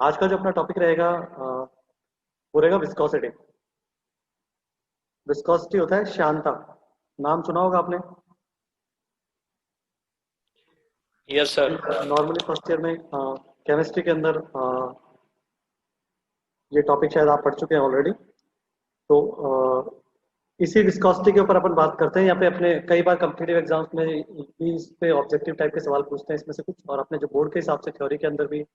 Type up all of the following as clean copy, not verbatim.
आज का जो अपना टॉपिक रहेगा वो रहेगा विस्कोसिटी। विस्कोसिटी होता है श्यानता। नाम सुना होगा आपने। Yes sir. Normally first year में केमिस्ट्री के अंदर ये टॉपिक शायद आप पढ़ चुके हैं ऑलरेडी। तो इसी विस्कोसिटी के ऊपर अपन बात करते हैं। यहाँ पे अपने कई बार कम्पिटिटिव एग्जाम्स में भी इस पे ऑब्जेक्टिव टाइप के सवाल पूछते हैं इसमें से कुछ, और अपने जो बोर्ड के हिसाब से थ्योरी के अंदर भी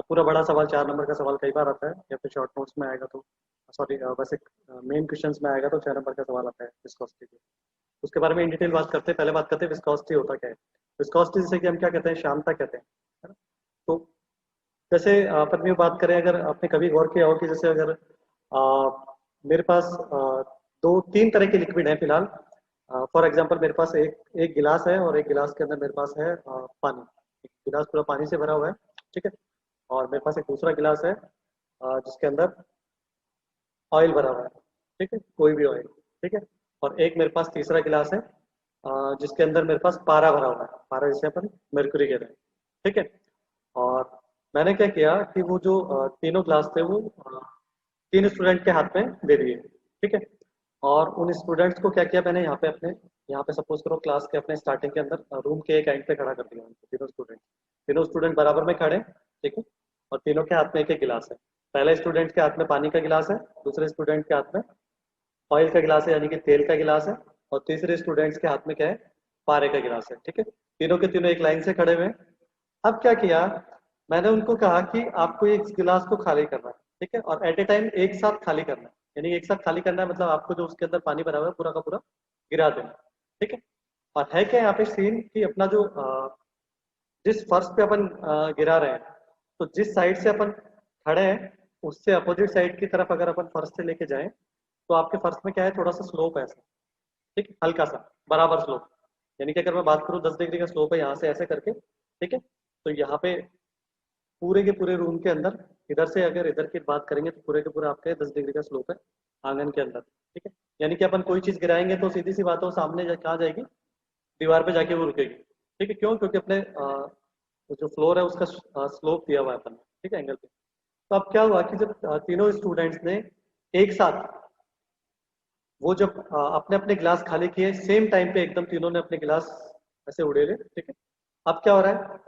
पूरा बड़ा सवाल 4 नंबर का सवाल कई बार आता है, या फिर शॉर्ट नोट्स में आएगा तो सॉरी वैसे मेन क्वेश्चंस में आएगा तो 6 नंबर का सवाल आता है विस्कोसिटी के। उसके बारे में इन डिटेल बात करते हैं। पहले बात करते हैं विस्कोसिटी होता क्या है। विस्कोसिटी जिसे कि हम क्या कहते हैं, श्यानता कहते हैं, है ना। तो जैसे अपन भी बात करें, अगर आपने कभी गौर किया हो कि जैसे अगर मेरे पास दो तीन तरह के लिक्विड हैं फिलहाल। फॉर एग्जांपल मेरे पास एक एक गिलास है, और एक गिलास के अंदर मेरे पास है पानी। एक गिलास पूरा पानी से भरा हुआ है, ठीक है। और मेरे पास एक दूसरा गिलास है जिसके अंदर ऑयल भरा हुआ है, ठीक है, कोई भी ऑयल, ठीक है। और एक मेरे पास तीसरा गिलास है जिसके अंदर मेरे पास पारा भरा हुआ है। पारा जिसे अपन मर्क्यूरी कहते हैं, ठीक है। और मैंने क्या किया कि वो जो तीनों ग्लास थे वो तीन स्टूडेंट के हाथ में दे दिए, ठीक है। और उन स्टूडेंट्स को क्या किया मैंने, यहाँ पे सपोज करो क्लास के अपने स्टार्टिंग के अंदर रूम के एक एंड पे खड़ा कर दिया उनको, तीनों स्टूडेंट बराबर में खड़े, ठीक है। और तीनों के हाथ में एक एक गिलास है। पहले स्टूडेंट के हाथ में पानी का गिलास है, दूसरे स्टूडेंट के हाथ में ऑयल का गिलास है यानी कि तेल का गिलास है, और तीसरे स्टूडेंट्स के हाथ में क्या है, पारे का गिलास है, ठीक है। तीनों के तीनों एक लाइन से खड़े हुए हैं। अब क्या किया, मैंने उनको कहा कि आपको ये गिलास को खाली करना है, ठीक है, और एट ए टाइम एक साथ खाली करना है। यानी एक साथ खाली करना है मतलब आपको जो उसके अंदर पानी भरा हुआ है पूरा का पूरा गिरा देना, ठीक है। और है क्या यहाँ पे सीन कि अपना जो जिस फर्श पे अपन गिरा रहे हैं, तो जिस साइड से अपन खड़े हैं उससे अपोजिट साइड की तरफ अगर अपन फर्श से लेके जाएं तो आपके फर्श में क्या है, थोड़ा सा स्लोप है ऐसा, ठीक है, हल्का सा बराबर स्लोप। यानी कि अगर मैं बात करूँ 10 डिग्री का स्लोप है यहाँ से ऐसे करके, ठीक है। तो यहाँ पे पूरे के पूरे रूम के अंदर इधर से अगर इधर की बात करेंगे तो पूरे के पूरे आपके 10 डिग्री का स्लोप है आंगन के अंदर, ठीक है। यानी कि अपन कोई चीज गिराएंगे तो सीधी सी बात है वो सामने कहाँ जाएगी, दीवार पे जाके वो रुकेगी, ठीक है। क्यों, क्योंकि अपने जो फ्लोर है उसका स्लोप दिया हुआ है अपन ने, ठीक है, एंगल पे। तो अब क्या हुआ कि जब तीनों स्टूडेंट्स ने एक साथ वो जब अपने अपने गिलास खाली किए सेम टाइम पे एकदम तीनों ने अपने गिलास ऐसे उड़ेले, ठीक है। अब क्या हो रहा है,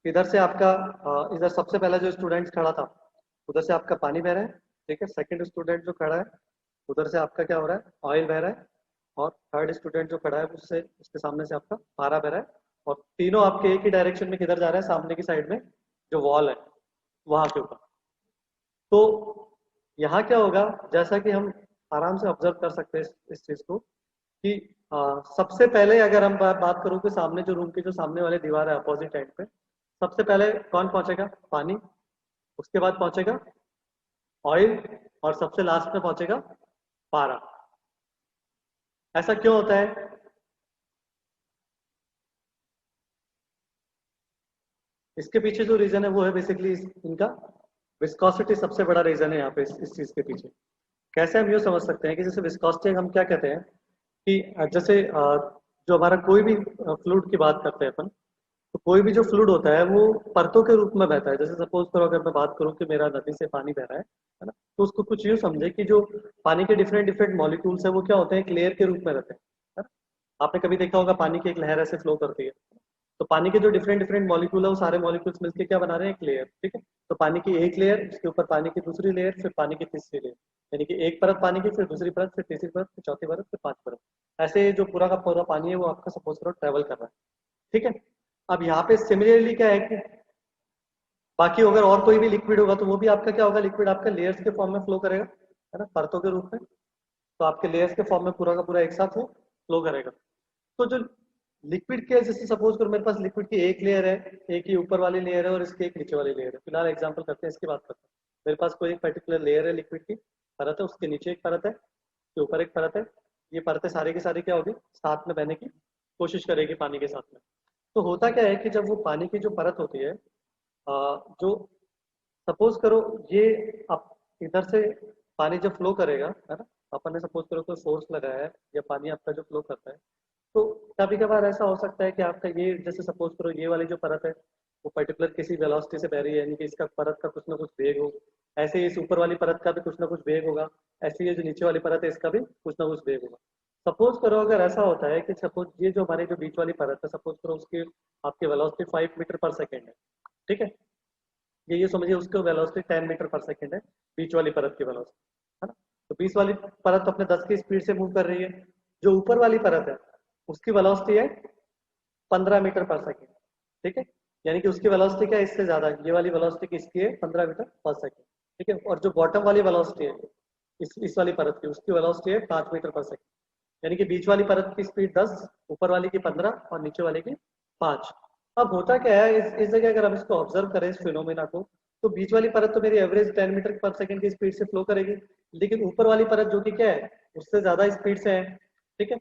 इधर से आपका इधर सबसे पहला जो स्टूडेंट खड़ा था उधर से आपका पानी बह रहा है, ठीक है। सेकंड स्टूडेंट जो खड़ा है उधर से आपका क्या हो रहा है, ऑयल बह रहा है। और थर्ड स्टूडेंट जो खड़ा है उससे उसके सामने से आपका पारा बह रहा है। और तीनों आपके एक ही डायरेक्शन में किधर जा रहे हैं, सामने की साइड में जो वॉल है वहां के ऊपर। तो यहाँ क्या होगा, जैसा कि हम आराम से ऑब्जर्व कर सकते हैं इस चीज को कि सबसे पहले अगर हम बात करूँ कि सामने जो रूम की जो सामने वाली दीवार है अपोजिट एंड पे, सबसे पहले कौन पहुंचेगा, पानी। उसके बाद पहुंचेगा ऑयल, और सबसे लास्ट में पहुंचेगा पारा। ऐसा क्यों होता है, इसके पीछे जो रीजन है वो है बेसिकली इनका विस्कोसिटी सबसे बड़ा रीजन है यहाँ पे इस चीज के पीछे। कैसे हम ये समझ सकते हैं कि जैसे विस्कोसिटी हम क्या कहते हैं कि जैसे जो हमारा कोई भी फ्लूइड की बात करते हैं अपन, तो कोई भी जो फ्लूइड होता है वो परतों के रूप में बहता है। जैसे सपोज करो अगर मैं बात करूं कि मेरा नदी से पानी बह रहा है ना, तो उसको कुछ यूं समझे कि जो पानी के डिफरेंट डिफरेंट मॉलिक्यूल्स है वो क्या होते हैं, एक लेयर के रूप में रहते हैं, है ना। आपने कभी देखा होगा पानी की एक लहर ऐसे फ्लो करती है, तो पानी के जो डिफरेंट डिफरेंट मॉलिक्यूल है वो सारे मॉलिक्यूल्स मिलकर क्या बना रहे हैं, एक लेयर, ठीक है। तो पानी की एक लेयर, उसके ऊपर पानी की दूसरी लेयर, फिर पानी की तीसरी लेयर, यानी कि एक परत पानी की, फिर दूसरी परत, फिर तीसरी परत, फिर चौथी परत, फिर पांचवी परत। ऐसे जो पूरा का पूरा पानी है वो आपका सपोज करो ट्रेवल कर रहा है, ठीक है। अब यहाँ पे सिमिलरली क्या है कि बाकी अगर और कोई भी लिक्विड होगा तो वो भी आपका क्या होगा, लिक्विड आपका लेयर्स के फॉर्म में फ्लो करेगा, है ना, परतों के रूप में। तो आपके लेयर्स के फॉर्म में पूरा का पूरा एक साथ वो फ्लो करेगा। तो जो लिक्विड के, जैसे सपोज करो मेरे पास लिक्विड की एक लेयर है, एक ही ऊपर वाली लेयर है और इसकी एक नीचे वाली लेयर है। फिलहाल एग्जांपल करते हैं, इसकी बात करते हैं। मेरे पास कोई एक पर्टिकुलर लेयर है लिक्विड की, परत है, उसके नीचे एक परत है, उसके ऊपर एक परत है। ये परतें सारी की सारी क्या होगी, साथ में बहने की कोशिश करेगी पानी के साथ में। तो होता क्या है कि जब वो पानी की जो परत होती है जो सपोज करो ये आप इधर से पानी जब फ्लो करेगा, है ना, अपन ने सपोज करो कोई फोर्स लगाया है या पानी आपका जो फ्लो करता है, तो कभी कभार ऐसा हो सकता है कि आपका ये जैसे सपोज करो ये वाली जो परत है वो पर्टिकुलर किसी वेलोसिटी से बह रही है, यानी कि इसका परत का कुछ ना कुछ वेग हो। ऐसे ही इस ऊपर वाली परत का भी कुछ ना कुछ वेग होगा, ऐसे ही ये जो नीचे वाली परत है इसका भी कुछ ना कुछ वेग होगा। सपोज करो अगर ऐसा होता है कि सपोज ये जो हमारी जो बीच वाली परत है, सपोज करो उसकी आपकी वेलोसिटी 5 मीटर पर सेकेंड है, ठीक है। ये समझिए उसका वेलोसिटी 10 मीटर पर सेकेंड है, बीच वाली परत की वेलोसिटी, है ना। तो बीच वाली परत अपने 10 की स्पीड से मूव कर रही है। जो ऊपर वाली परत है उसकी वेलोसिटी है 15 मीटर पर सेकेंड, ठीक है। यानी कि उसकी वेलोसिटी क्या है, इससे ज्यादा है। ये वाली वेलोसिटी किसकी है, 15 मीटर पर सेकेंड, ठीक है। और जो बॉटम वाली वेलोसिटी है इस वाली परत की, उसकी वेलोसिटी है 5 मीटर पर सेकेंड। यानी कि बीच वाली परत की स्पीड 10, ऊपर वाली की 15 और नीचे वाले की 5। अब होता क्या है इस जगह अगर हम इसको ऑब्जर्व करें इस फिनोमेना को, तो बीच वाली परत तो मेरी एवरेज 10 मीटर पर सेकेंड की स्पीड से फ्लो करेगी, लेकिन ऊपर वाली परत जो कि क्या है उससे ज्यादा स्पीड से है, ठीक है।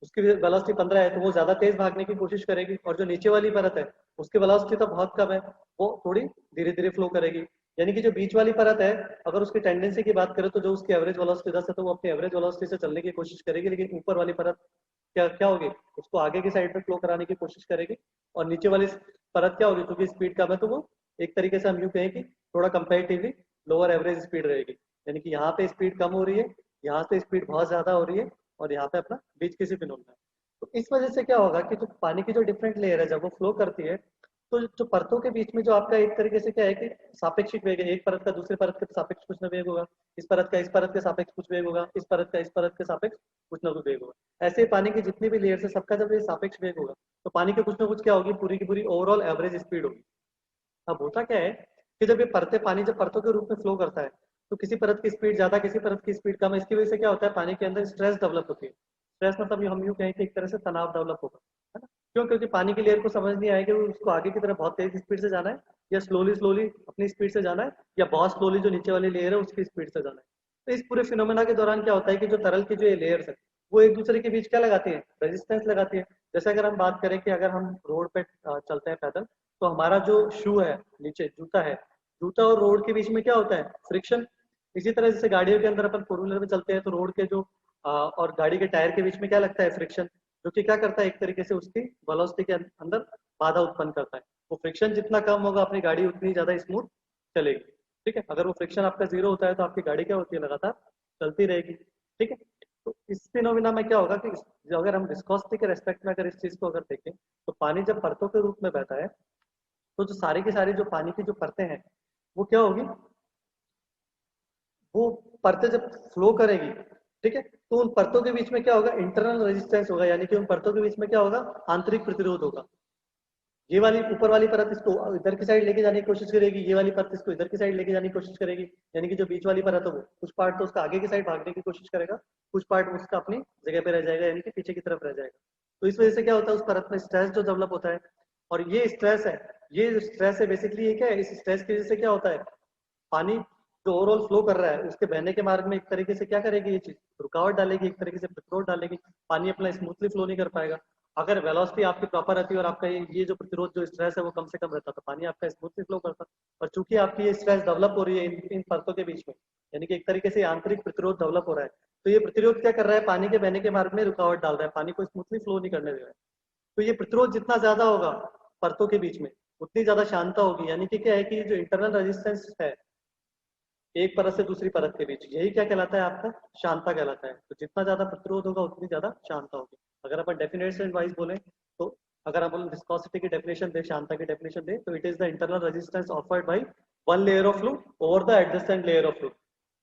उसकी वेलोसिटी 15 है तो वो ज्यादा तेज भागने की कोशिश करेगी, और जो नीचे वाली परत है उसकी वेलोसिटी तो बहुत कम है, वो थोड़ी धीरे धीरे फ्लो करेगी। यानी कि जो बीच वाली परत है, अगर उसकी टेंडेंसी की बात करें तो जो उसकी एवरेज वेलोसिटी 10 है तो वो अपनी एवरेज वेलोसिटी से चलने की कोशिश करेगी, लेकिन ऊपर वाली परत क्या क्या होगी, उसको आगे की साइड में फ्लो कराने की कोशिश करेगी। और नीचे वाली परत क्या होगी, क्योंकि स्पीड कम है तो वो एक तरीके से हम यूं कहें कि थोड़ा कंपेरेटिवली लोअर एवरेज स्पीड रहेगी। यानी कि यहाँ पे स्पीड कम हो रही है, यहाँ से स्पीड बहुत ज्यादा हो रही है, और यहाँ पे अपना बीच की सी फिनोमेना है। तो इस वजह से क्या होगा कि जो पानी की जो डिफरेंट लेयर है जब वो फ्लो करती है, तो जो परतों के बीच में जो आपका एक तरीके से क्या है कि सापेक्षिक वेग है, एक परत का दूसरे परत के सापेक्ष कुछ ना वेग होगा, इस परत का इस परत के सापेक्ष कुछ वेग होगा, इस परत का इस परत के सापेक्ष कुछ ना कुछ वेग होगा। ऐसे ही पानी की जितनी भी लेयर है सबका जब ये सापेक्ष वेग होगा, तो पानी के कुछ ना कुछ क्या होगी, पूरी की पूरी ओवरऑल एवरेज स्पीड होगी। अब होता क्या है कि जब ये परतें पानी जब परतों के रूप में फ्लो करता है, तो किसी परत की स्पीड ज्यादा किसी परत की स्पीड कम है, इसकी वजह से क्या होता है पानी के अंदर स्ट्रेस डेवलप होती है। स्ट्रेस मतलब हम यूं कहें कि एक तरह से तनाव डेवलप होगा, है ना। क्यों, क्योंकि पानी की लेयर को समझ नहीं आएगा कि उसको आगे की तरफ बहुत तेज स्पीड से जाना है, या स्लोली स्लोली अपनी स्पीड से जाना है, या बहुत स्लोली जो नीचे वाली लेयर है उसकी स्पीड से जाना है। तो इस पूरे फिनोमेना के दौरान क्या होता है कि जो तरल की जो ये लेयर्स है वो एक दूसरे के बीच क्या लगाती है, रेजिस्टेंस लगाती है। जैसे अगर हम बात करें कि अगर हम रोड पे चलते हैं पैदल, तो हमारा जो शू है, नीचे जूता है, जूता और रोड के बीच में क्या होता है, फ्रिक्शन। इसी तरह जैसे गाड़ियों के अंदर अपन फोर व्हीलर में चलते हैं तो रोड के जो और गाड़ी के टायर के बीच में क्या लगता है, फ्रिक्शन, जो कि क्या करता है एक तरीके से उसकी वेलोसिटी के अंदर बाधा उत्पन्न करता है। वो फ्रिक्शन जितना कम होगा अपनी गाड़ी उतनी ज्यादा स्मूथ चलेगी, ठीक है। अगर वो फ्रिक्शन आपका जीरो होता है तो आपकी गाड़ी क्या होती है, लगातार चलती रहेगी, ठीक है। तो इस फिनोमिना में क्या होगा कि अगर हम विस्कोसिटी के रेस्पेक्ट में अगर इस चीज को अगर देखें, तो पानी जब परतों के रूप में बहता है, तो जो सारी की सारी जो पानी की जो परतें हैं वो क्या होगी, वो परतें जब फ्लो करेगी, ठीक है, तो उन परतों के बीच में क्या होगा, इंटरनल रेजिस्टेंस होगा। यानी कि उन परतों के बीच में क्या होगा, आंतरिक प्रतिरोध होगा। ये वाली ऊपर वाली परत इसको इधर की साइड लेके जाने की कोशिश करेगी, ये वाली परत इसको इधर की साइड लेके जाने की कोशिश करेगी। यानी कि जो बीच वाली परत है वो कुछ पार्ट तो उसका आगे की साइड भागने की कोशिश करेगा, कुछ पार्ट उसका अपनी जगह पे रह जाएगा, यानी कि पीछे की तरफ रह जाएगा। तो इस वजह से क्या होता है, उस परत में स्ट्रेस जो डेवलप होता है, और ये स्ट्रेस है, ये जो स्ट्रेस है बेसिकली ये क्या है, इस स्ट्रेस की वजह से क्या होता है, पानी जो ओवरऑल फ्लो कर रहा है उसके बहने के मार्ग में एक तरीके से क्या करेगी, ये चीज रुकावट डालेगी, एक तरीके से प्रतिरोध डालेगी। पानी अपना स्मूथली फ्लो नहीं कर पाएगा। अगर वेलोसिटी आपकी प्रॉपर रहती है और आपका ये जो प्रतिरोध जो स्ट्रेस है वो कम से कम रहता तो पानी आपका स्मूथली फ्लो करता। और चूंकि आपकी ये स्ट्रेस डेवलप हो रही है इन परतों के बीच में, यानी कि एक तरीके से आंतरिक प्रतिरोध डेवलप हो रहा है, तो ये प्रतिरोध क्या कर रहा है, पानी के बहने के मार्ग में रुकावट डाल रहा है, पानी को स्मूथली फ्लो नहीं करने दे रहा है। तो ये प्रतिरोध जितना ज्यादा होगा परतों के बीच में, उतनी ज्यादा शांता होगी। यानी कि क्या है कि जो इंटरनल रेजिस्टेंस है एक परत से दूसरी परत के बीच, यही क्या कहलाता है, आपका शांता कहलाता है। तो जितना ज्यादा प्रतिरोध होगा उतनी ज्यादा शांता होगी। अगर अपन डेफिनेशन वाइज बोले तो, अगर अपन विस्कोसिटी की डेफिनेशन दे, शांता की डेफिनेशन दे, तो it is the internal resistance offered by one layer of fluid over the adjacent layer of fluid,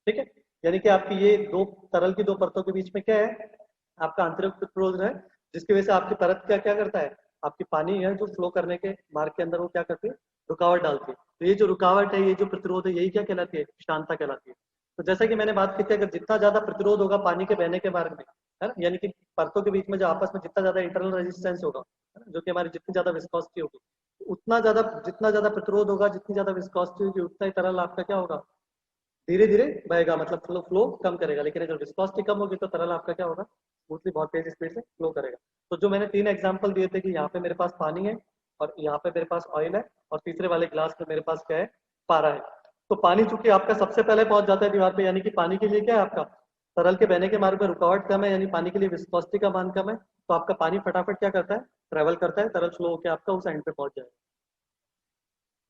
ठीक है। यानी कि आपकी ये दो तरल की दो परतों के बीच में क्या है, आपका आंतरिक प्रतिरोध है, जिसकी वजह से आपकी परत क्या क्या करता है, आपकी पानी है जो फ्लो करने के मार्ग के अंदर वो क्या करती है, रुकावट डालती है। तो ये जो रुकावट है, ये जो प्रतिरोध है, यही क्या कहलाती है, शांता कहलाती है। तो जैसा कि मैंने बात की थी, अगर जितना ज्यादा प्रतिरोध होगा पानी के बहने के मार्ग में, है ना, यानी कि परतों के बीच में जो आपस में जितना ज्यादा इंटरनल रेजिस्टेंस होगा, है ना, जो कि हमारी जितनी ज्यादा विस्कोसिटी होगी, उतना ज्यादा जितना ज्यादा प्रतिरोध होगा, जितनी ज्यादा विस्कोसिटी होगी, उतना ही तरल आपका क्या होगा, धीरे धीरे बहेगा, मतलब फ्लो कम करेगा। लेकिन अगर विस्कोसिटी कम होगी तो तरल आपका क्या होगा, स्मूथली बहुत तेज स्पीड से फ्लो करेगा। तो जो मैंने 3 एग्जांपल दिए थे कि यहाँ पे मेरे पास पानी है, और यहाँ पे मेरे पास ऑयल है, और तीसरे वाले ग्लास में मेरे पास क्या है, पारा है। तो पानी चूंकि आपका सबसे पहले पहुंच जाता है दीवार पे, यानी कि पानी के लिए क्या है, आपका तरल के बहने के मार्ग में रुकावट कम है, यानी पानी के लिए विस्कोसिटी का मान कम है, तो आपका पानी फटाफट क्या करता है, ट्रेवल करता है, तरल फ्लो होकर आपका उस एंड पे पहुंच जाएगा।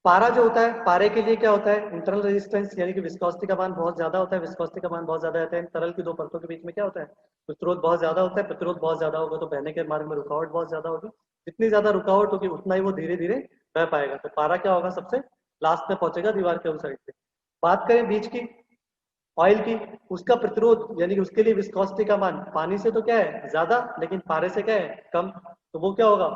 पारा जो होता है, पारे के लिए क्या होता है, इंटरनल रेजिस्टेंस यानी कि विस्कोसिटी का मान बहुत ज्यादा होता है, विस्कोसिटी का मान बहुत ज्यादा रहता है। तरल की दो परतों के बीच में क्या होता है, प्रतिरोध बहुत ज्यादा होता है। प्रतिरोध बहुत ज्यादा होगा तो बहने के मार्ग में रुकावट बहुत ज्यादा होगी। जितनी ज्यादा रुकावट होगी उतना ही वो धीरे धीरे बह पाएगा। तो पारा क्या होगा, सबसे लास्ट में पहुंचेगा दीवार के उस साइड पे। बात करें बीच की, ऑयल की, उसका प्रतिरोध यानी कि उसके लिए विस्कोसिटी का मान पानी से तो क्या है ज्यादा, लेकिन पारे से क्या है कम। तो वो क्या होगा,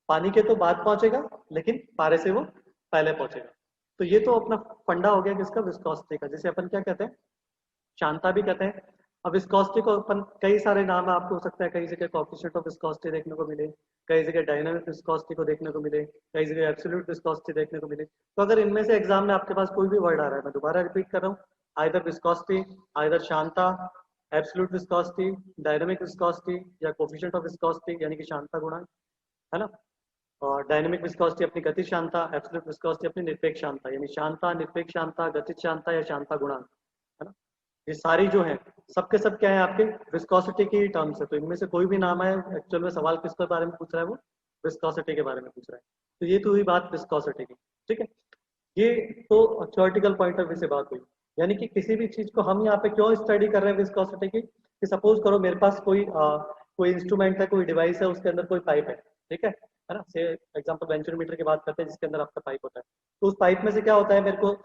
पानी के तो बाद पहुंचेगा लेकिन पारे से वो पहले पहुंचेगा। तो ये तो अपना फंडा हो गया किसका, विस्कोसिटी का, जिसे अपन क्या कहते हैं, शांता भी कहते हैं। अब विस्कोसिटी को अपन कई सारे नाम आपको हो सकता है, कई जगह कोएफिशिएंट ऑफ विस्कोसिटी देखने को मिले, कई जगह डायनामिक विस्कोसिटी को देखने को मिले, कई जगह एब्सोल्यूट विस्कोसिटी देखने को मिले। तो अगर इनमें से एग्जाम में आपके पास कोई भी वर्ड आ रहा है, मैं दोबारा रिपीट कर रहा हूँ, either viscosity, either Shanta, absolute viscosity, dynamic viscosity या कोएफिशिएंट ऑफ विस्कोसिटी यानी कि शांता गुणांक, है ना। और डायनेमिक विस्कोसिटी अपनी गति शांता, एब्सोल्यूट विस्कोसिटी अपनी निरपेक्ष शांता, यानी शांता, निरपेक्ष शांता, गतिज शांता या शांता गुणांक, है ना। ये सारी जो है सबके सब क्या है, आपके विस्कोसिटी की टर्म्स है। तो इनमें से कोई भी नाम है, एक्चुअल में सवाल किसके बारे में पूछ रहा है, वो विस्कोसिटी के बारे में पूछ रहा है। तो ये तो हुई बात विस्कोसिटी की, ठीक है। ये तो थ्योरेटिकल पॉइंट ऑफ व्यू से बात हुई, यानी कि किसी भी चीज को हम यहाँ पे क्यों स्टडी कर रहे हैं विस्कोसिटी की, कि सपोज करो मेरे पास कोई इंस्ट्रूमेंट है, कोई डिवाइस है, उसके अंदर कोई पाइप है, ठीक है ना। से एग्जांपल वेंचुरोमीटर की बात करते हैं, जिसके अंदर आपका पाइप होता है। तो उस पाइप में से क्या होता है, मेरे को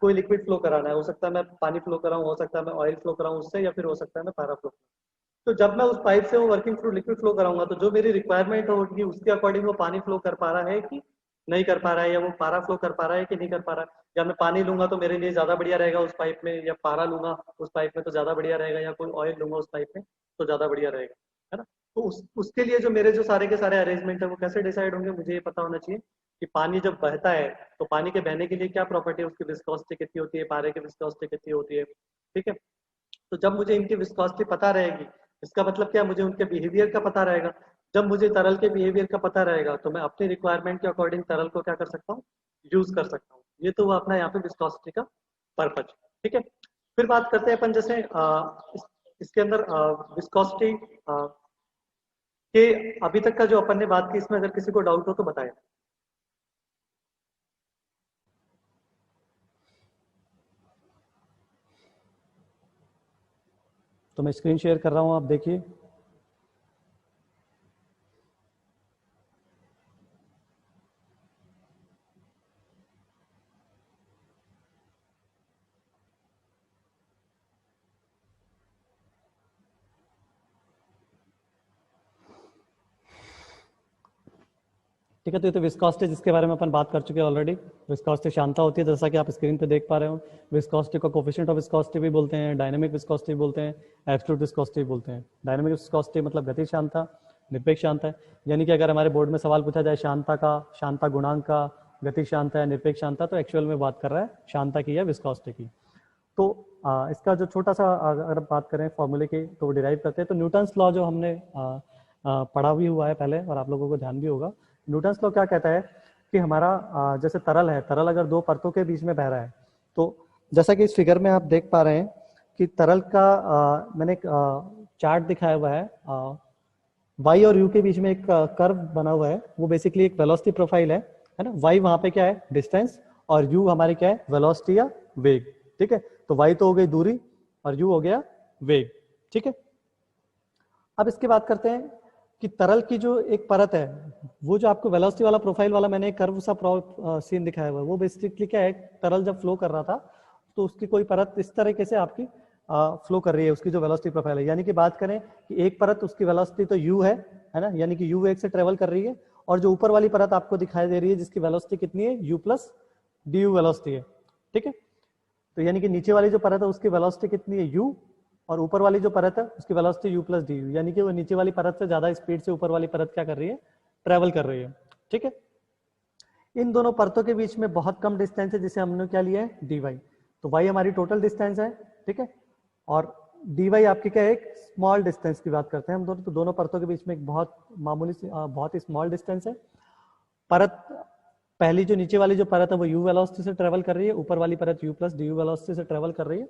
कोई लिक्विड फ्लो कराना है, हो सकता है मैं पानी फ्लो कराऊं, हो सकता है मैं ऑयल फ्लो कराऊं उससे, या फिर हो सकता है मैं पारा फ्लो कराऊं। तो जब मैं उस पाइप से वो वर्किंग फ्लूइड लिक्विड फ्लो कराऊंगा, तो जो मेरी रिक्वायरमेंट होगी उसके अकॉर्डिंग वो पानी फ्लो कर पा रहा है कि नहीं कर पा रहा है, या वो पारा फ्लो कर पा रहा है कि नहीं कर पा रहा है। या मैं पानी लूंगा तो मेरे लिए ज्यादा बढ़िया रहेगा उस पाइप में, या पारा लूंगा उस पाइप में तो ज्यादा बढ़िया रहेगा, या कोई ऑयल लूंगा उस पाइप में तो ज्यादा बढ़िया रहेगा, है ना। तो उसके लिए जो मेरे जो सारे के सारे अरेंजमेंट है वो कैसे डिसाइड होंगे, मुझे ये पता होना चाहिए कि पानी जब बहता है तो पानी के बहने के लिए क्या प्रॉपर्टी है, उसकी विस्कोसिटी कितनी होती है, पारे की विस्कोसिटी कितनी होती है, ठीक है। तो जब मुझे इनकी विस्कोसिटी पता रहेगी, इसका मतलब क्या, मुझे उनके बिहेवियर का पता रहेगा। जब मुझे तरल के बिहेवियर का पता रहेगा तो मैं अपनी रिक्वायरमेंट के अकॉर्डिंग तरल को क्या कर सकता हूँ, यूज कर सकता हूँ। ये तो वो अपना यहाँ पे विस्कोसिटी का पर्पज, ठीक है। फिर बात करते हैं अपन, जैसे इसके अंदर विस्कोसिटी के अभी तक का जो अपन ने बात की, इसमें अगर किसी को डाउट हो तो बताएं। तो मैं स्क्रीन शेयर कर रहा हूं, आप देखिए। ठीक है, तो ये तो विस्कोसिटी जिसके बारे में अपन बात कर चुके हैं ऑलरेडी। विस्कोसिटी शांता होती है, जैसा कि आप स्क्रीन पे देख पा रहे हो। विस्कोसिटी को कोएफिशिएंट ऑफ विस्कोसिटी भी बोलते हैं, डायनामिक विस्कोसिटी बोलते हैं, एब्सोल्यूट विस्कोसिटी बोलते हैं। डायनामिक विस्कोसिटी मतलब गति शांता, निरपेक्ष शांता है। यानी कि अगर हमारे बोर्ड में सवाल पूछा जाए शांता का, शांता गुणांक का, गति शांता है, निरपेक्ष शांता, तो एक्चुअल में बात कर रहा है शांता की या विस्कोसिटी की। तो इसका जो छोटा सा अगर बात करें फॉर्मूले की, तो वो डिराइव करते हैं। तो न्यूटन्स लॉ जो हमने पढ़ा भी हुआ है पहले, और आप लोगों को ध्यान भी होगा। न्यूटन्स लॉ क्या कहता है कि हमारा जैसे तरल है, तरल अगर दो परतों के बीच में बह रहा है, तो जैसा कि इस फिगर में आप देख पा रहे हैं कि तरल का मैंने एक चार्ट दिखाया हुआ है। y और u के बीच में एक कर्व बना हुआ है, वो बेसिकली एक वेलोसिटी प्रोफाइल है ना। y वहां पे क्या है, डिस्टेंस, और u हमारी क्या है, वेलोसिटी या वेग, ठीक है। तो y तो हो गई दूरी और u हो गया वेग, ठीक है। अब इसकी बात करते हैं कि तरल की जो एक परत है, वो जो आपको वेलोसिटी वाला प्रोफाइल वाला मैंने एक कर्व सा सीन दिखाया हुआ है, वो बेसिकली क्या है, तरल जब फ्लो कर रहा था तो उसकी कोई परत इस तरीके से आपकी फ्लो कर रही है, उसकी जो वेलोसिटी प्रोफाइल है। यानी कि बात करें कि एक परत उसकी वेलोसिटी तो u है ना, यानी कि u वेग से ट्रेवल कर रही है, और जो ऊपर वाली परत आपको दिखाई दे रही है जिसकी वेलोसिटी कितनी है, u plus D you velocity है, ठीक है। तो यानी कि नीचे वाली जो परत है उसकी वेलोसिटी कितनी है, u, और ऊपर वाली जो परत है उसकी velocity u plus D you, यानी कि वो नीचे वाली परत से ज्यादा स्पीड से ऊपर वाली परत क्या कर रही है, ट्रेवल कर रही है, ठीक है। इन दोनों परतों के बीच में बहुत कम डिस्टेंस है, जिसे हमने क्या लिया है, dy। तो y हमारी टोटल डिस्टेंस है, ठीक है, और dy आपकी क्या है, एक स्मॉल डिस्टेंस की बात करते हैं हम दोनों। तो दोनों परतों के बीच में एक बहुत मामूली बहुत ही स्मॉल डिस्टेंस है। परत पहली जो नीचे वाली जो परत है वो u वेलोसिटी से ट्रेवल कर रही है, ऊपर वाली परत u plus D you velocity से ट्रेवल कर रही है।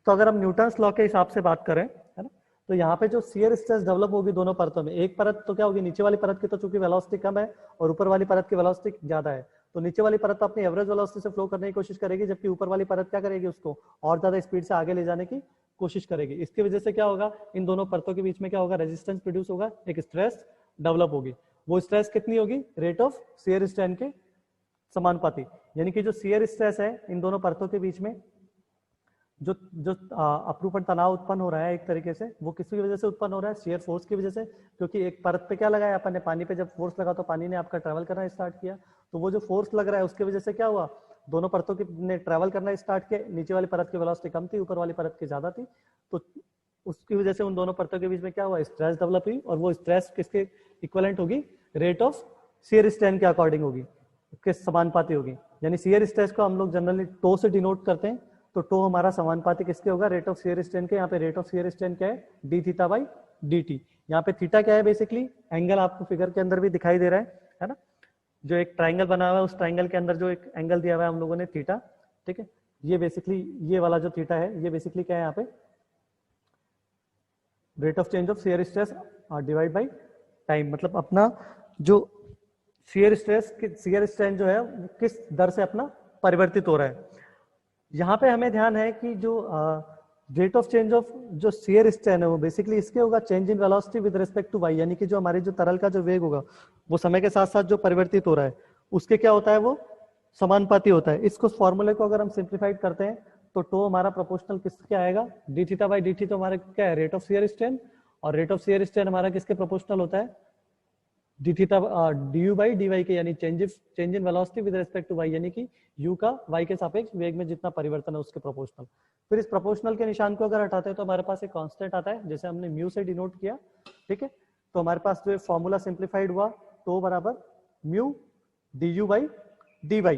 तो अगर हम न्यूटन्स लॉ के हिसाब से बात करें, है ना, तो यहाँ पे जो शियर स्ट्रेस डेवलप होगी दोनों परतों में, एक परत तो क्या होगी, नीचे वाली परत की तो चूंकि वेलोसिटी कम है और ऊपर वाली परत की वेलोसिटी ज्यादा है, तो नीचे वाली परत तो अपनी एवरेज वेलोसिटी से फ्लो करने की कोशिश करेगी, जबकि ऊपर वाली परत क्या करेगी, उसको और ज्यादा स्पीड से आगे ले जाने की कोशिश करेगी। इसकी वजह से क्या होगा, इन दोनों परतों के बीच में क्या होगा, रेजिस्टेंस प्रोड्यूस होगा, एक स्ट्रेस डेवलप होगी। वो स्ट्रेस कितनी होगी, रेट ऑफ शियर स्ट्रेन के समानुपाती। यानी कि जो शियर स्ट्रेस है इन दोनों परतों के बीच में, जो जो अपरूपण तनाव उत्पन्न हो रहा है एक तरीके से, वो किसकी वजह से उत्पन्न हो रहा है, शियर फोर्स की वजह से। क्योंकि एक परत पे क्या लगाया अपन ने, पानी पे जब फोर्स लगा तो पानी ने आपका ट्रेवल करना स्टार्ट किया, तो वो जो फोर्स लग रहा है उसकी वजह से क्या हुआ, दोनों परतों की ने ट्रेवल करना स्टार्ट किया। नीचे वाली परत की वेलोसिटी कम थी, ऊपर वाली परत की ज्यादा थी, तो उसकी वजह से उन दोनों परतों के बीच में क्या हुआ, स्ट्रेस डेवलप हुई। और वो स्ट्रेस किसके इक्विवेलेंट होगी, रेट ऑफ शियर स्ट्रेन के अकॉर्डिंग होगी, उसके समानुपाती होगी। यानी शियर स्ट्रेस को हम लोग जनरली टो से डिनोट करते हैं, तो टो हमारा समानुपाती किसके होगा, रेट ऑफ शियर स्ट्रेन के। यहाँ पे रेट ऑफ शियर स्ट्रेन क्या है, d theta by d T. यहाँ पे थीटा क्या है, बेसिकली एंगल आपको फिगर के अंदर भी दिखाई दे रहा है ना, जो एक ट्राइंगल बना हुआ है उस ट्राइंगल के अंदर जो एक एंगल दिया हुआ है हम लोगों ने थीटा, ठीक है। ये बेसिकली ये वाला जो थीटा है ये बेसिकली क्या है, यहाँ पे rate of change of shear stress divide by time. मतलब अपना जो शियर स्ट्रेस, शियर स्ट्रेन जो है किस दर से अपना परिवर्तित हो रहा है। यहाँ पे हमें ध्यान है कि जो रेट ऑफ चेंज ऑफ जो शियर स्ट्रेन है वो बेसिकली इसके होगा change in velocity with respect to y. यानी कि जो हमारी जो तरल का जो वेग होगा वो समय के साथ साथ जो परिवर्तित हो रहा है उसके क्या होता है, वो समानुपाती होता है। इसको फॉर्मूले को अगर हम सिंप्लीफाइड करते हैं तो टो हमारा प्रोपोर्शनल किसके आएगा, d theta by d t. तो हमारा क्या है, रेट ऑफ शियर स्ट्रेन, और रेट ऑफ शियर स्ट्रेन हमारा किसके प्रोपोर्शनल होता है, d theta d u by d y के, यानी change in velocity with respect to y, यानी कि यू का वाई के सापेक्ष वेग में जितना परिवर्तन है उसके प्रोपोर्शनल। फिर इस प्रोपोर्शनल के निशान को अगर हटाते हैं तो हमारे पास एक कांस्टेंट आता है, जैसे हमने म्यू से डिनोट किया, ठीक है। तो हमारे पास जो फॉर्मूला सिंप्लीफाइड हुआ, टो बराबर mu d u by d y,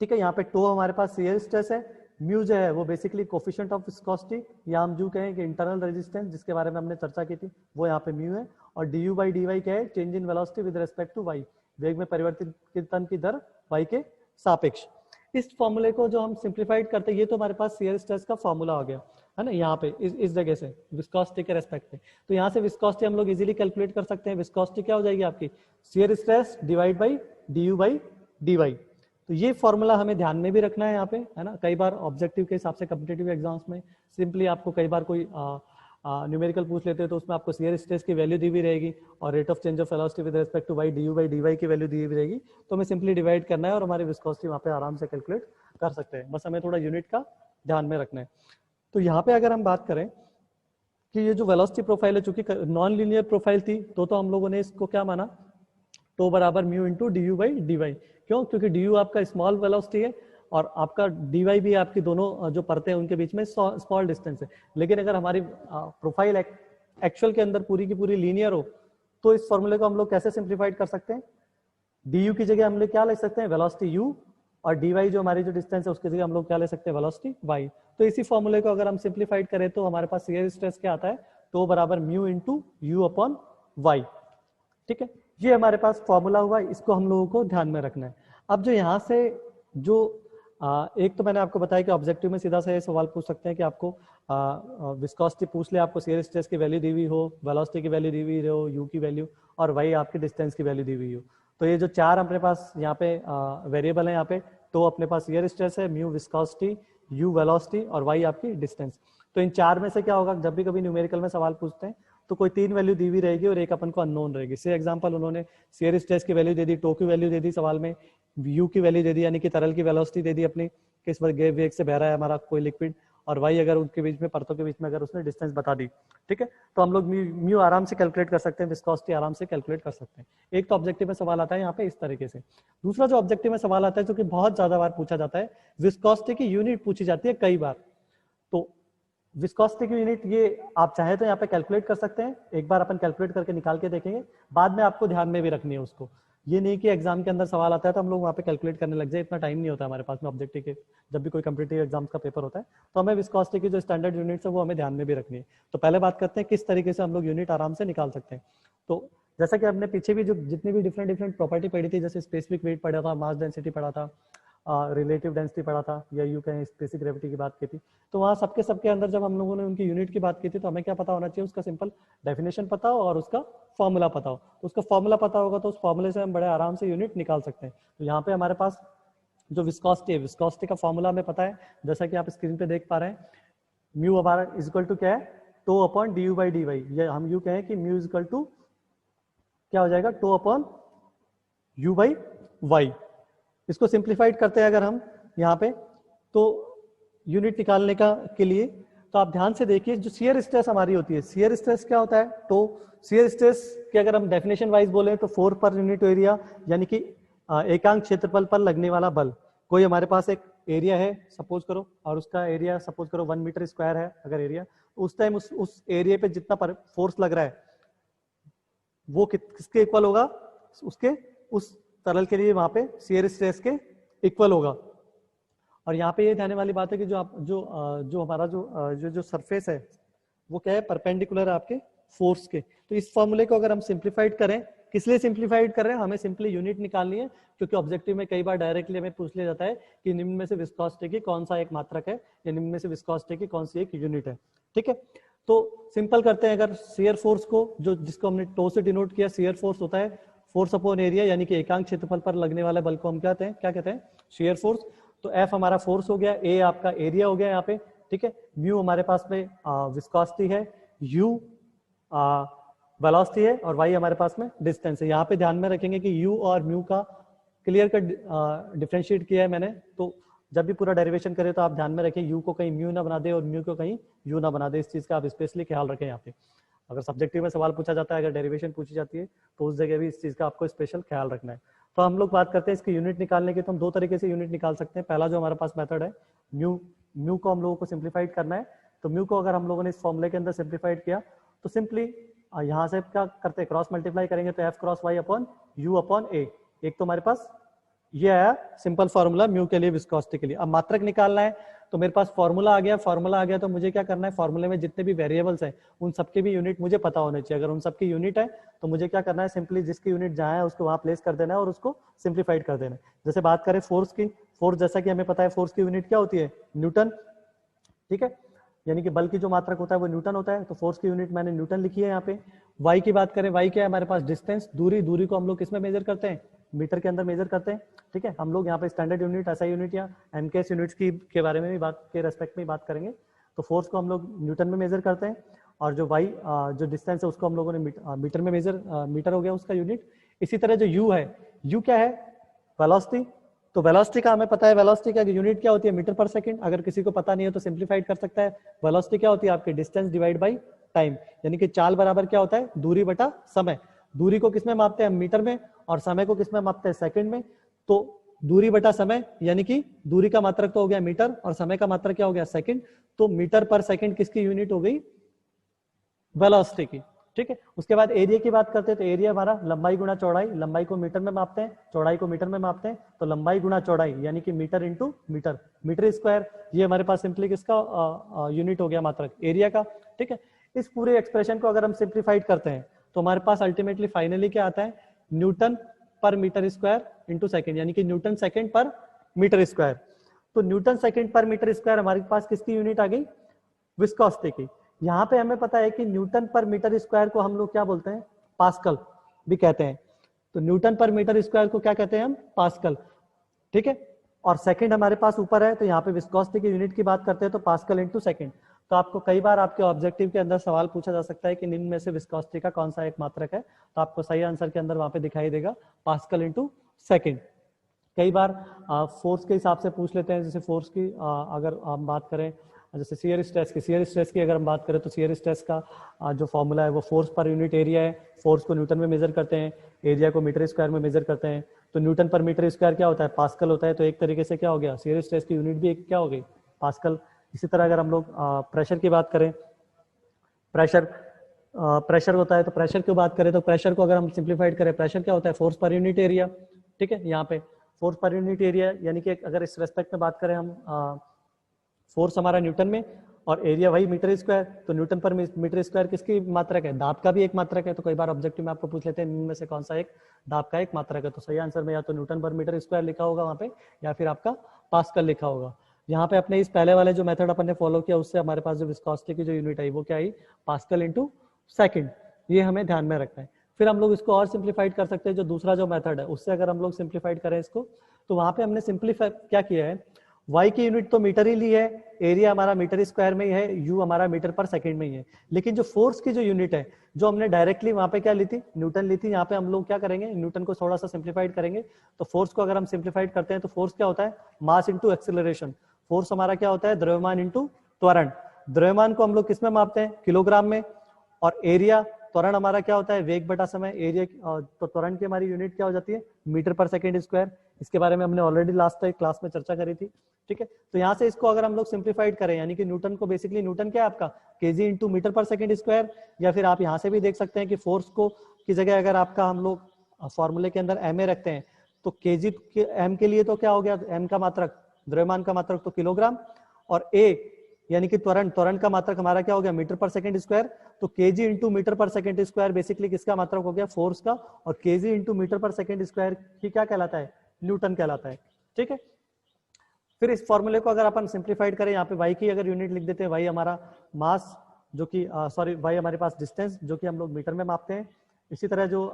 ठीक है। यहाँ पे टो हमारे पास शियर स्ट्रेस है, म्यू जो है वो बेसिकली कोफिशिएंट ऑफ विस्कोसिटी, या हम जो कहें कि इंटरनल रेजिस्टेंस जिसके बारे में हमने चर्चा की थी वो यहाँ पे म्यू है, और d u by d y क्या है, change in velocity with respect to y, वेग में परिवर्तन की दर वाई के सापेक्ष। इस फॉर्मूले को जो हम सिंप्लीफाइड करते हैं, ये तो हमारे पास शियर स्ट्रेस का फॉर्मूला हो गया है ना, यहाँ पे इस जगह से विस्कोसिटी के रेस्पेक्ट में। तो यहाँ से विस्कोसिटी हम लोग इजीली कैलकुलेट कर सकते हैं। विस्कोसिटी क्या हो जाएगी आपकी, shear stress divide by d u by d y. तो ये फॉर्मूला हमें ध्यान में भी रखना है यहाँ पे, है ना। कई बार ऑब्जेक्टिव के हिसाब से कॉम्पिटिटिव एग्जाम्स में सिंपली आपको कई बार कोई न्यूमेरिकल पूछ लेते हैं तो उसमें आपको शियर स्ट्रेस की वैल्यू दी हुई रहेगी और rate of change of velocity with respect to y d u by d y की वैल्यू दी हुई रहेगी। तो हमें सिंपली डिवाइड करना है और हमारी विस्कोसिटी वहाँ पे आराम से कैलकुलेट कर सकते हैं, बस हमें थोड़ा यूनिट का ध्यान में रखना है। तो यहाँ पे अगर हम बात करें कि ये जो वेलोसिटी प्रोफाइल है, चूंकि नॉन लीनियर प्रोफाइल थी तो हम लोगों ने इसको क्या माना, टो बराबर mu into d u by d y. क्यों, क्योंकि डी यू आपका स्मॉल वेलोसिटी है और आपका डी वाई भी आपकी दोनों जो परतें हैं उनके बीच में स्मॉल डिस्टेंस है। लेकिन अगर हमारी प्रोफाइल एक्चुअल के अंदर पूरी की पूरी लीनियर हो तो इस फॉर्मूले को हम लोग कैसे सिंप्लीफाइड कर सकते हैं, डी यू की जगह हम लोग क्या ले सकते हैं, वेलोसिटी यू, और डी वाई जो हमारी जो डिस्टेंस है उसकी जगह हम लोग क्या ले सकते हैं, वेलोसिटी वाई। तो इसी फॉर्मूले को अगर हम सिंप्लीफाइड करें तो हमारे पास शियर स्ट्रेस क्या आता है, टो बराबर mu into u upon y, ठीक है। ये हमारे पास फॉर्मूला हुआ, इसको हम लोगों को ध्यान में रखना है। अब जो यहाँ से जो एक तो मैंने आपको बताया कि ऑब्जेक्टिव में सीधा सा ये सवाल पूछ सकते हैं कि आपको विस्कोसिटी पूछ ले, आपको शियर स्ट्रेस की वैल्यू दी हुई हो, वेलोसिटी की वैल्यू दी हुई हो, यू की वैल्यू, और वाई आपकी डिस्टेंस की वैल्यू दी हुई हो। तो ये जो चार अपने पास यहाँ पे वेरिएबल है, यहाँ पे तो अपने पास शियर स्ट्रेस है, म्यू विस्कोसिटी, यू वेलोसिटी और वाई आपकी डिस्टेंस। तो इन चार में से क्या होगा, जब भी कभी न्यूमेरिकल में सवाल पूछते हैं तो कोई तीन वैल्यू दी हुई रहेगी और एक अपन को अननोन रहेगी। से एग्जांपल उन्होंने शियर स्ट्रेस की वैल्यू दे दी, टो की वैल्यू दे दी सवाल में, यू की वैल्यू दे दी यानी कि तरल की वेलोसिटी दे दी अपनी, किस वेग से बह रहा है हमारा कोई लिक्विड, और वाई अगर उनके बीच में परतों के बीच में अगर उसने डिस्टेंस बता दी, ठीक है। तो हम लोग म्यू आराम से कैलकुलेट कर सकते हैं, विस्कोसिटी आराम से कैलकुलेट कर सकते हैं। एक तो ऑब्जेक्टिव में सवाल आता है यहाँ पे इस तरीके से। दूसरा जो ऑब्जेक्टिव में सवाल आता है जो कि बहुत ज्यादा बार पूछा जाता है, विस्कोसिटी की यूनिट पूछी जाती है कई बार। तो विस्कोसिटी की यूनिट ये आप चाहे तो यहाँ पे कैलकुलेट कर सकते हैं, एक बार अपन कैलकुलेट करके निकाल के देखेंगे, बाद में आपको ध्यान में भी रखनी है उसको। ये नहीं कि एग्जाम के अंदर सवाल आता है तो हम लोग वहाँ पे कैलकुलेट करने लग जाए, इतना टाइम नहीं होता हमारे पास में ऑब्जेक्टिव के। जब भी कोई कॉम्पिटिटिव एग्जाम्स का पेपर होता है तो हमें विस्कोसिटी की जो स्टैंडर्ड यूनिट्स है वो हमें ध्यान में भी रखनी है। तो पहले बात करते हैं किस तरीके से हम लोग यूनिट आराम से निकाल सकते हैं। तो जैसा कि हमने पीछे भी जो जितनी भी डिफरेंट प्रॉपर्टी पढ़ी थी, जैसे स्पेसिफिक वेट पढ़ा था, मास डेंसिटी पढ़ा था, रिलेटिव डेंसिटी पढ़ा था, या यू कहें स्पेसिफिक ग्रेविटी की बात की थी। तो वहाँ सबके अंदर जब हम लोगों ने उनकी यूनिट की बात की थी, तो हमें क्या पता होना चाहिए, उसका सिंपल डेफिनेशन पता हो और उसका फॉर्मूला पता हो। तो उसका फॉर्मूला पता होगा तो उस फॉर्मूले से हम बड़े आराम से यूनिट निकाल सकते हैं। तो यहाँ पे हमारे पास जो विस्कोसिटी है, विस्कोसिटी का फॉर्मूला हमें पता है, जैसा कि आप स्क्रीन पे देख पा रहे हैं, म्यू हमारा इज इक्वल टू क्या है, tau upon d u by d y. या हम यू कहें कि म्यू इज इक्वल टू क्या हो जाएगा, tau upon u by y. इसको सिंप्लीफाइड करते हैं अगर हम यहाँ पे, तो यूनिट निकालने का के लिए, तो आप ध्यान से देखिए जो शियर स्ट्रेस हमारी होती है, शियर स्ट्रेस क्या होता है, तो शियर स्ट्रेस के अगर हम डेफिनेशन वाइज बोले तो 4 पर यूनिट एरिया, यानी कि एकांक क्षेत्रफल पर लगने वाला बल। कोई हमारे पास एक एरिया है सपोज करो, और उसका एरिया सपोज करो 1 मीटर स्क्वायर है अगर एरिया, तो उस टाइम उस एरिया पे जितना फोर्स लग रहा है वो किसके इक्वल होगा, उसके उस तरल के लिए वहां पे शियर स्ट्रेस के इक्वल होगा। और यहाँ पे ये ध्यान वाली बात है कि जो हमारा जो सरफेस है वो क्या है, परपेंडिकुलर है आपके फोर्स के। तो इस फॉर्मूले को अगर हम सिंप्लीफाइड करें, किस लिए सिंप्लीफाइड कर रहे हैं, हमें सिंपली यूनिट निकालनी है, क्योंकि ऑब्जेक्टिव में कई बार डायरेक्टली हमें पूछ लिया जाता है कि निम्न में से विस्कोसिटी की कौन सा एक मात्रक है, या निम्न में से विस्कोसिटी की कौन सी एक यूनिट है। ठीक है, तो सिंपल करते हैं, अगर शियर फोर्स को जिसको हमने टो से डिनोट किया, शियर फोर्स होता है फोर्स अपॉन एरिया, यानी कि एकांक क्षेत्रफल पर लगने वाले बल को हम क्या कहते हैं शियर फोर्स। तो एफ हमारा फोर्स हो गया, ए आपका एरिया हो गया यहाँ पे। ठीक है, म्यू हमारे पास में विस्कोसिटी है, यू वेलोसिटी है, और वाई हमारे पास में डिस्टेंस है। यहाँ पे ध्यान में रखेंगे कि यू और म्यू का क्लियर कट डिफरेंशिएट किया है मैंने, तो जब भी पूरा डेरिवेशन करें तो आप ध्यान में रखें यू को कहीं म्यू ना बना दे और म्यू को कहीं यू ना बना दे। इस चीज का आप स्पेशली ख्याल रखें। यहाँ पे अगर सब्जेक्टिव में सवाल पूछा जाता है, अगर डेरिवेशन पूछी जाती है, तो उस जगह भी इस चीज का आपको स्पेशल ख्याल रखना है। तो हम लोग बात करते हैं इसकी यूनिट निकालने की, तो हम दो तरीके से यूनिट निकाल सकते हैं। पहला जो हमारे पास मेथड है, म्यू को हम लोगों को सिंप्लीफाइड करना है। तो म्यू को अगर हम लोगों ने इस फॉर्मूले के अंदर सिंप्लीफाइड किया, तो सिंपली यहाँ से क्या करते हैं, क्रॉस मल्टीप्लाई करेंगे, तो F cross Y upon U upon A. एक तो हमारे पास ये आया सिंपल फॉर्मूला म्यू के लिए, विस्कोसिटी के लिए। अब मात्रक निकालना है, तो मेरे पास फॉर्मूला आ गया, तो मुझे क्या करना है, फॉर्मूले में जितने भी वेरिएबल्स हैं उन सबके भी यूनिट मुझे पता होने चाहिए। अगर उन सबकी यूनिट है तो मुझे क्या करना है, सिंपली जिसकी यूनिट जहाँ है उसको वहां प्लेस कर देना है और उसको सिंप्लीफाइड कर देना है। जैसे बात करें फोर्स की, फोर्स जैसा कि हमें पता है फोर्स की यूनिट क्या होती है, न्यूटन। ठीक है, यानी कि बल की जो मात्रक होता है वो न्यूटन होता है, तो फोर्स की यूनिट मैंने न्यूटन लिखी है यहाँ पे। वाई की बात करें, वाई क्या है हमारे पास, डिस्टेंस, दूरी को हम लोग किसमें मेजर करते हैं, मीटर के अंदर मेजर करते हैं। ठीक है, हम लोग यहाँ पे स्टैंडर्ड यूनिट, एसआई यूनिट या एमकेएस यूनिट्स के बारे में भी बात के रेस्पेक्ट में बात करेंगे। तो फोर्स को हम लोग न्यूटन में मेजर करते हैं, और जो वाई जो डिस्टेंस है उसको हम लोगों ने मीटर में मीटर हो गया उसका यूनिट। इसी तरह जो यू है, यू क्या है, वेलोसिटी। तो वेलोसिटी का हमें पता है, वेलोसिटी का यूनिट क्या होती है, मीटर पर सेकंड। अगर किसी को पता नहीं है तो सिंप्लीफाइड कर सकता है, वेलोसिटी क्या होती है आपकी, डिस्टेंस डिवाइड बाई टाइम, यानी कि चाल बराबर क्या होता है, दूरी बटा समय। दूरी को किसमें मापते हैं, मीटर में, और समय को किसमें मापते हैं, सेकंड में। तो दूरी बटा समय, यानी कि दूरी का मात्रक तो हो गया मीटर और समय का मात्रक क्या हो गया, सेकंड। तो मीटर पर सेकंड किसकी यूनिट हो गई, वेलोसिटी की। ठीक है, उसके बाद एरिया की बात करते हैं, तो एरिया हमारा लंबाई गुणा चौड़ाई, लंबाई को मीटर में मापते हैं, चौड़ाई को मीटर में मापते हैं। तो लंबाई गुणा चौड़ाई यानी कि metre into metre, metre square, ये हमारे पास सिंपली किसका यूनिट हो गया, मात्रक एरिया का। ठीक है, इस पूरे एक्सप्रेशन को अगर हम सिंप्लीफाइड करते हैं तो हमारे पास अल्टीमेटली फाइनली क्या आता है, न्यूटन पर मीटर स्क्वायर इंटू सेकेंड, यानी कि न्यूटन सेकेंड पर मीटर स्क्वायर। तो न्यूटन सेकेंड पर मीटर स्क्वायर हमारे पास किसकी यूनिट आ गई, विस्कोसिटी की। यहाँ पे हमें पता है कि न्यूटन पर मीटर स्क्वायर को हम लोग क्या बोलते हैं, पास्कल भी कहते हैं। तो न्यूटन पर मीटर स्क्वायर को क्या कहते हैं हम, पास्कल। ठीक है, और सेकंड हमारे पास ऊपर है, तो यहाँ पे विस्कोसिटी की यूनिट की बात करते हैं तो पास्कल इंटू सेकंड। तो आपको कई बार आपके ऑब्जेक्टिव के अंदर सवाल पूछा जा सकता है कि निम्न में से विस्कोसिटी का कौन सा एक मात्रक है, तो आपको सही आंसर के अंदर वहां पे दिखाई देगा पास्कल इंटू सेकेंड। कई बार फोर्स के हिसाब से पूछ लेते हैं, जैसे फोर्स की अगर हम बात करें, जैसे शियर स्ट्रेस की अगर हम बात करें, तो शियर स्ट्रेस का जो फॉर्मूला है वो फोर्स पर यूनिट एरिया है। फोर्स को न्यूटन में मेजर करते हैं, एरिया को मीटर स्क्वायर में मेजर करते हैं। तो न्यूटन पर मीटर स्क्वायर क्या होता है, पास्कल होता है। तो एक तरीके से क्या हो गया, शियर स्ट्रेस की यूनिट भी एक क्या हो गई, पास्कल। इसी तरह अगर हम लोग प्रेशर की बात करें, प्रेशर होता है, तो प्रेशर की बात करें तो प्रेशर को अगर हम सिंप्लीफाइड करें, प्रेशर क्या होता है, फोर्स पर यूनिट एरिया। ठीक है, यहाँ पे फोर्स पर यूनिट एरिया, यानी कि अगर इस रेस्पेक्ट में बात करें हम, फोर्स हमारा न्यूटन में और एरिया वही मीटर स्क्वायर, तो न्यूटन पर मीटर स्क्वायर किसकी मात्रक है? दाब का भी एक मात्रक है। तो कई बार ऑब्जेक्टिव में आपको पूछ लेते हैं इनमें से कौन सा एक दाब का एक मात्रक है। तो सही आंसर में या तो न्यूटन पर मीटर स्क्वायर लिखा होगा वहां पे, या फिर आपका पास्कल लिखा होगा। यहाँ पे अपने इस पहले वाले जो मेथड अपन ने फॉलो किया उससे हमारे पास जो विस्कोसिटी की जो यूनिट आई वो क्या आई? Pascal into second. ये हमें ध्यान में रखना है। फिर हम लोग इसको और सिंप्लीफाइड कर सकते हैं, जो दूसरा जो मेथड है उससे अगर हम लोग सिंप्लीफाइड करें इसको, तो वहां पे हमने सिंप्लीफाई क्या किया है, y की यूनिट तो मीटर ही ली है, एरिया हमारा मीटर स्क्वायर में ही है, u हमारा मीटर पर सेकंड में ही है, लेकिन जो फोर्स की जो यूनिट है जो हमने डायरेक्टली वहां पे क्या ली थी? न्यूटन ली थी। यहाँ पे हम लोग क्या करेंगे? न्यूटन को थोड़ा सा सिंप्लीफाइड करेंगे। तो फोर्स को अगर हम सिंप्लीफाइड करते हैं तो फोर्स क्या होता है? Mass into acceleration. फोर्स हमारा क्या होता है? द्रव्यमान इंटू त्वरण। द्रव्यमान को हम लोग किसमें मापते हैं? किलोग्राम में। और एरिया, त्वरण हमारा क्या होता है? वेग बटा समय। एरिया तो त्वरण की हमारी यूनिट क्या हो जाती है? मीटर पर सेकंड स्क्वायर। इसके बारे में हमने ऑलरेडी लास्ट क्लास में चर्चा करी थी। ठीक है, तो यहाँ से इसको अगर हम लोग सिंप्लीफाइड करें, यानी कि न्यूटन को बेसिकली, न्यूटन क्या है आपका? केजी इंटू मीटर पर सेकंड स्क्वायर। या फिर आप यहाँ से भी देख सकते हैं कि फोर्स को की जगह अगर आपका हम लोग फॉर्मूले के अंदर एम ए रखते हैं तो केजी एम के लिए तो क्या हो गया? एम का मात्रक, द्रव्यमान का मात्रक तो किलोग्राम, और ए यानी कि त्वरण, त्वरण का मात्रक हमारा क्या हो गया? मीटर पर सेकंड स्क्वायर। तो केजी इंटू मीटर पर सेकंड स्क्वायर बेसिकली किसका मात्रक हो गया? फोर्स का। और केजी इंटू मीटर पर सेकंड स्क्वायर की क्या कहलाता है? न्यूटन कहलाता है। ठीक है, फिर इस फॉर्मूले को अगर अपन सिंप्लीफाइड करें, यहाँ पे y की अगर यूनिट लिख देते हैं, y हमारा मास जो कि सॉरी y हमारे पास डिस्टेंस जो कि हम लोग मीटर में मापते हैं। इसी तरह जो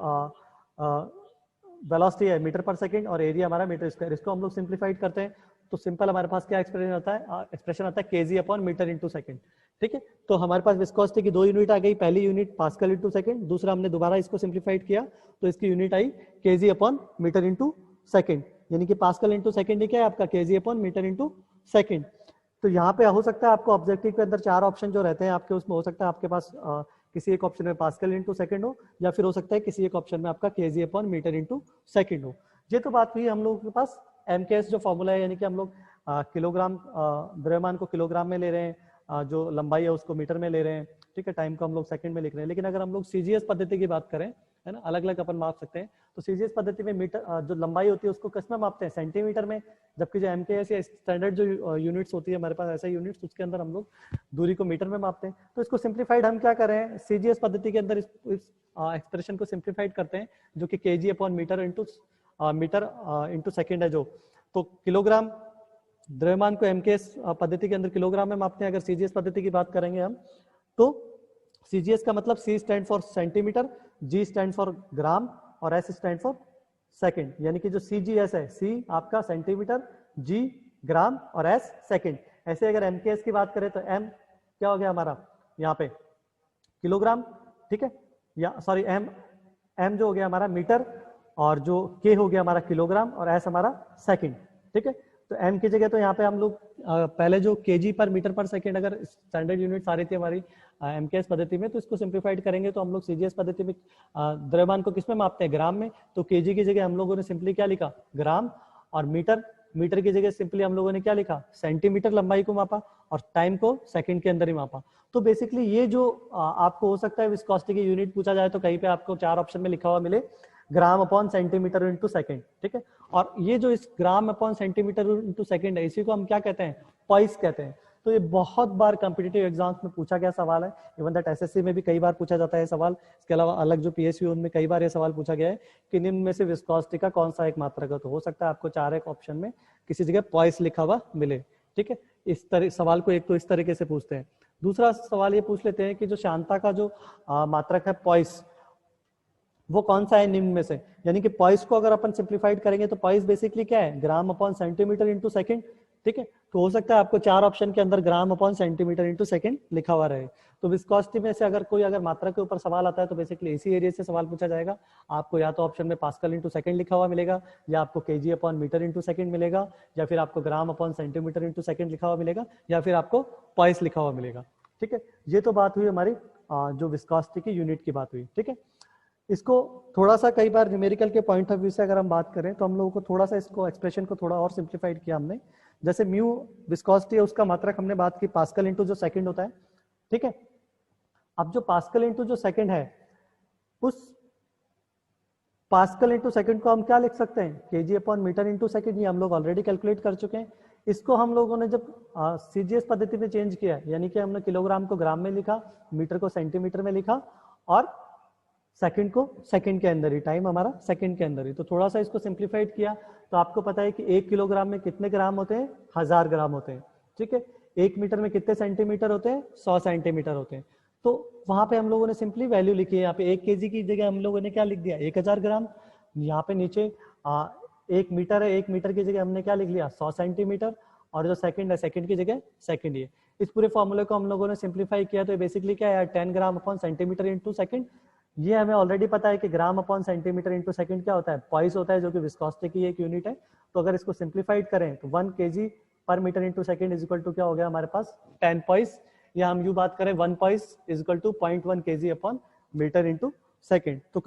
वेलोसिटी है मीटर पर सेकंड, और एरिया हमारा मीटर स्क्वायर। इसको हम लोग सिंप्लीफाइड करते हैं तो सिंपल हमारे पास क्या एक्सप्रेशन आता है? एक्सप्रेशन आता है kg upon metre into second. ठीक है, तो हमारे पास विस्कोसिटी की दो यूनिट आ गई। पहली यूनिट पास्कल इंटू सेकंड, दूसरा हमने दोबारा इसको सिंप्लीफाइड किया तो इसकी यूनिट आई K G upon metre into second, यानी कि पास्कल इंटू सेकंड क्या है आपका? KG upon metre into second. तो यहाँ पे हो सकता है आपको ऑब्जेक्टिव के अंदर चार ऑप्शन जो रहते हैं आपके, उसमें हो सकता है आपके पास किसी एक ऑप्शन में पास्कल इंटू सेकंड हो, या फिर हो सकता है किसी एक ऑप्शन में आपका KG upon metre into second हो। ये तो बात हुई हम लोगों के पास एमकेएस जो फॉर्मूला है, यानी कि हम लोग किलोग्राम द्रव्यमान को किलोग्राम में ले रहे हैं, जो लंबाई है उसको मीटर में ले रहे हैं। ठीक है, टाइम को हम लोग सेकंड में लिख रहे हैं। लेकिन अगर हम लोग सीजीएस पद्धति की बात करें, है ना, अलग अलग अपन माप सकते हैं। तो सीजीएस पद्धति में मीटर जो लंबाई होती है उसको किस में मापते हैं? सेंटीमीटर में। जबकि जो एमकेएस या स्टैंडर्ड जो यूनिट्स होती है हमारे पास ऐसा यूनिट्स, उसके अंदर हम लोग दूरी को मीटर में मापते हैं। तो इसको सिंप्लीफाइड हम क्या करें? सीजीएस पद्धति के अंदर इस एक्सप्रेशन को सिंप्लीफाइड करते हैं, जो कि kg upon metre into second है जो। तो किलोग्राम द्रव्यमान को एमकेएस पद्धति के अंदर किलोग्राम में मापते हैं। अगर सीजीएस पद्धति की बात करेंगे हम, तो सीजीएस का मतलब C stand for centimetre, G stand for gram, और एस स्टैंड फॉर सेकंड। यानी कि जो सीजीएस है, सी आपका सेंटीमीटर, जी ग्राम और एस सेकंड। ऐसे अगर एमकेएस की बात करें तो एम क्या हो गया हमारा यहाँ पे? किलोग्राम। ठीक है, या सॉरी एम जो हो गया हमारा मीटर, और जो के हो गया हमारा किलोग्राम, और एस हमारा सेकंड। ठीक है, तो एम की जगह तो यहाँ पे हम लोग पहले जो केजी पर मीटर पर सेकंड अगर स्टैंडर्ड यूनिट आ रही थी हमारी एमकेएस पद्धति में, तो इसको सिंप्लीफाइड करेंगे तो हम लोग सीजीएस पद्धति में द्रव्यमान को किसमें मापते हैं? ग्राम में। तो केजी की जगह हम लोगों ने सिंपली क्या लिखा? ग्राम। और मीटर की जगह सिंपली हम लोगों ने क्या लिखा? सेंटीमीटर लंबाई को मापा, और टाइम को सेकंड के अंदर ही मापा। तो बेसिकली ये जो आपको हो सकता है विस्कोसिटी की यूनिट पूछा जाए तो कहीं पे आपको चार ऑप्शन में लिखा हुआ मिले, ग्राम अपॉन सेंटीमीटर इंटू सेकेंड। ठीक है, और ये जो इस ग्राम अपॉन सेंटीमीटर इंटू सेकेंड है, इसी को हम क्या कहते हैं? पॉइस कहते हैं। तो ये बहुत बार कॉम्पिटिटिव एग्जाम्स में पूछा गया सवाल है। इवन दैट एसएससी में भी कई बार पूछा जाता है सवाल। इसके अलावा अलग जो पीएसयू उनमें कई बार ये सवाल पूछा गया है कि निम्न में से विस्कोसिटी का कौन सा एक मात्रक है। तो हो सकता है आपको चार एक ऑप्शन में किसी जगह पॉइस लिखा हुआ मिले। ठीक है, इस तरह सवाल को एक तो इस तरीके से पूछते हैं। दूसरा सवाल ये पूछ लेते हैं कि जो शांता का जो मात्रक है पॉइस, वो कौन सा है निम्न में से? यानी कि पॉइस को अगर अपन सिंप्लीफाइड करेंगे तो पॉइस बेसिकली क्या है? ग्राम अपॉन सेंटीमीटर इंटू सेकंड। ठीक है, तो हो सकता है आपको चार ऑप्शन के अंदर ग्राम अपॉन सेंटीमीटर इंटू सेकंड लिखा हुआ रहे। तो विस्कोसिटी में से अगर कोई मात्रा के ऊपर सवाल आता है तो बेसिकली इसी एरिया से सवाल पूछा जाएगा। आपको या तो ऑप्शन में पास्कल इंटू सेकंड लिखा हुआ मिलेगा, या आपको kg upon metre into second मिलेगा, या फिर आपको gram upon centimetre into second लिखा हुआ मिलेगा, या फिर आपको पॉइस लिखा हुआ मिलेगा। ठीक है, ये तो बात हुई हमारी जो विस्कोसिटी की यूनिट की बात हुई। ठीक है, इसको थोड़ा सा कई बार न्यूमेरिकल के पॉइंट ऑफ व्यू से अगर हम बात करें तो हम लोगों को थोड़ा सा इसको एक्सप्रेशन को थोड़ा और सिंप्लीफाइड किया हमने। जैसे म्यू विस्कोसिटी है, उसका मात्रक हमने बात की पास्कल इंटू जो सेकंड होता है। ठीक है, अब जो पास्कल इंटू जो सेकंड है, उस पास्कल इंटू सेकंड को हम क्या लिख सकते हैं? Kg upon metre into second. ये हम लोग ऑलरेडी कैलकुलेट कर चुके हैं। इसको हम लोगों ने जब सीजीएस पद्धति में चेंज किया, यानी कि हमने किलोग्राम को ग्राम में लिखा, मीटर को सेंटीमीटर में लिखा और सेकंड को सेकंड के अंदर ही, टाइम हमारा सेकंड के अंदर ही। तो थोड़ा सा इसको सिंप्लीफाइड किया तो आपको पता है कि 1 किलोग्राम में कितने ग्राम होते हैं, 1000 ग्राम होते हैं, ठीक है। 1 मीटर में कितने सेंटीमीटर होते हैं, 100 सेंटीमीटर होते हैं। तो वहां पे हम लोगों ने सिंपली वैल्यू लिखी है। यहाँ पे 1 केजी की जगह हम लोगों ने क्या लिख दिया, 1000 ग्राम। यहाँ पे नीचे 1 मीटर है, 1 मीटर की जगह हमने क्या लिख लिया, 100 सेंटीमीटर, और जो सेकंड है सेकंड की जगह सेकंड ही है। इस पूरे फॉर्मूले को हम लोगों ने सिंप्लीफाई किया तो बेसिकली क्या है, 10 ग्राम अपॉन सेंटीमीटर इंटू सेकंड। ये हमें ऑलरेडी पता है कि ग्राम अपॉन सेंटीमीटर इंटू सेकंड क्या होता है, पॉइस होता है, जो कि विस्कोसिटी की एक यूनिट है। तो अगर इसको सिंप्लीफाइड करें तो 1 kg पर metre into second is equal to क्या हो गया हमारे पास, 10 पॉइस, या हम यू बात करें 1 poise is equal to 0.1 kg upon metre into second. तो